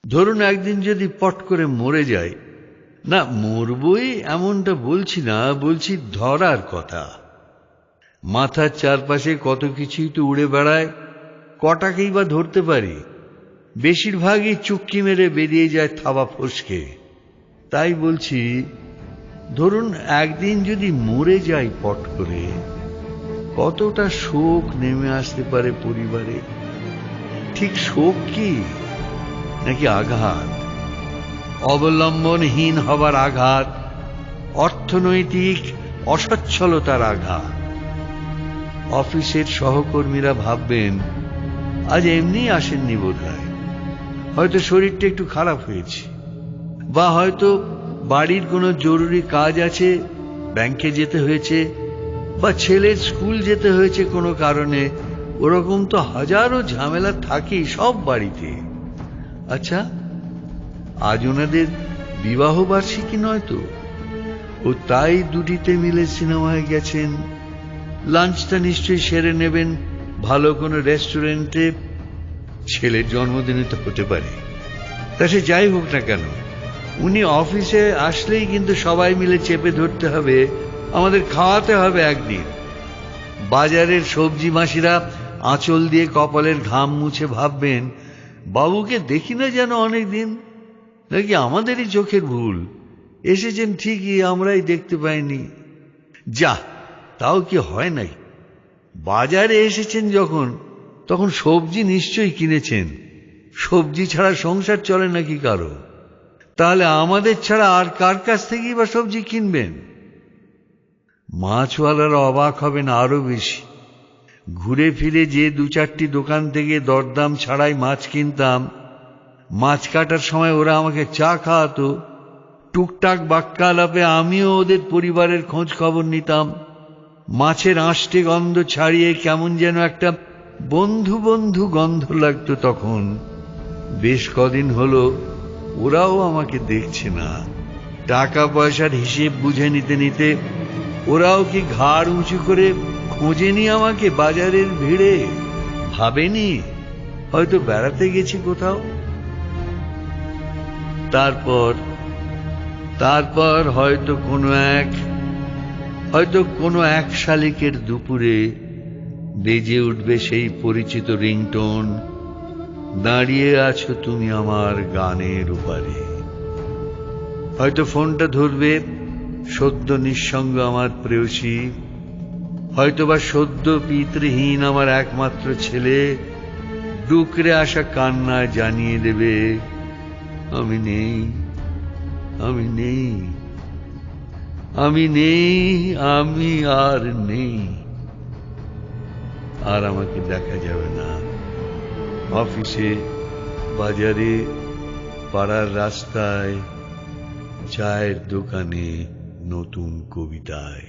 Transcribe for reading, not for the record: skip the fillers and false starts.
ধরুন একদিন যদি পট করে মরে যায়, না মরবই এমনটা বলছি না, বলছি ধরার কথা। মাথার চারপাশে কত কিছুই তো উড়ে বেড়ায়, কটাকেই বা ধরতে পারি? বেশিরভাগই চুক্কি মেরে বেরিয়ে যায় থাবা ফসকে। তাই বলছি, ধরুন একদিন যদি মরে যাই পট করে, কতটা শোক নেমে আসতে পারে পরিবারে। ঠিক শোক কি, নাকি আঘাত? অবলম্বনহীন হবার আঘাত, অর্থনৈতিক অসচ্ছলতার আঘাত। অফিসের সহকর্মীরা ভাববেন আজ এমনি আসেননি বোধহয়, হয়তো শরীরটা একটু খারাপ হয়েছে, বা হয়তো বাড়ির কোনো জরুরি কাজ আছে, ব্যাংকে যেতে হয়েছে, বা ছেলের স্কুল যেতে হয়েছে কোনো কারণে। ওরকম তো হাজারো ঝামেলা থাকেই সব বাড়িতে। আচ্ছা, আজ ওনাদের বিবাহ বার্ষিকী নয় তো? ও তাই দুটিতে মিলে সিনেমায় গেছেন। লাঞ্চটা নিশ্চয়ই সেরে নেবেন ভালো কোনো রেস্টুরেন্টে। ছেলের জন্মদিনে তো হতে পারে। তা সে যাই হোক না কেন, উনি অফিসে আসলেই কিন্তু সবাই মিলে চেপে ধরতে হবে, আমাদের খাওয়াতে হবে একদিন। বাজারের সবজি মাসিরা আঁচল দিয়ে কপালের ঘাম মুছে ভাববেন, বাবুকে দেখি না যেন অনেকদিন, নাকি আমাদেরই চোখের ভুল, এসেছেন ঠিকই, আমরাই দেখতে পাইনি। যা, তাও কি হয় নাই? বাজারে এসেছেন যখন, তখন সবজি নিশ্চয়ই কিনেছেন। সবজি ছাড়া সংসার চলে নাকি কারো? তাহলে আমাদের ছাড়া আর কার কাছ থেকেই বা সবজি কিনবেন? মাছওয়ালারা অবাক হবেন আরো বেশি। ঘুরে ফিরে যে দু চারটি দোকান থেকে দরদাম ছাড়াই মাছ কিনতাম, মাছ কাটার সময় ওরা আমাকে চা খাওয়াতো। টুকটাক বাক্কা আলাপে আমিও ওদের পরিবারের খোঁজ খবর নিতাম। মাছের আঁশটে গন্ধ ছাড়িয়ে কেমন যেন একটা বন্ধু বন্ধু গন্ধ লাগতো তখন। বেশ কদিন হলো ওরাও আমাকে দেখছে না। টাকা পয়সার হিসেব বুঝে নিতে নিতে ওরাও কি ঘাড় উঁচু করে খোঁজেনি আমাকে বাজারের ভিড়ে? ভাবেনি হয়তো বেড়াতে গেছি কোথাও? তারপর হয়তো কোনো এক শালিকের দুপুরে বেজে উঠবে সেই পরিচিত রিংটোন, দাঁড়িয়ে আছো তুমি আমার গানের উপারে। হয়তো ফোনটা ধরবে সদ্য নিঃসঙ্গ আমার প্রেয়সী, হয়তোবা সদ্য পিতৃহীন আমার একমাত্র ছেলে ডুকরে আসা কান্নায় জানিয়ে দেবে, আমি নেই, আমি নেই, আমি নেই, আমি আর নেই। আর আমাকে দেখা যাবে না অফিসে, বাজারে, পাড়ার রাস্তায়, চায়ের দোকানে, নতুন কবিতায়।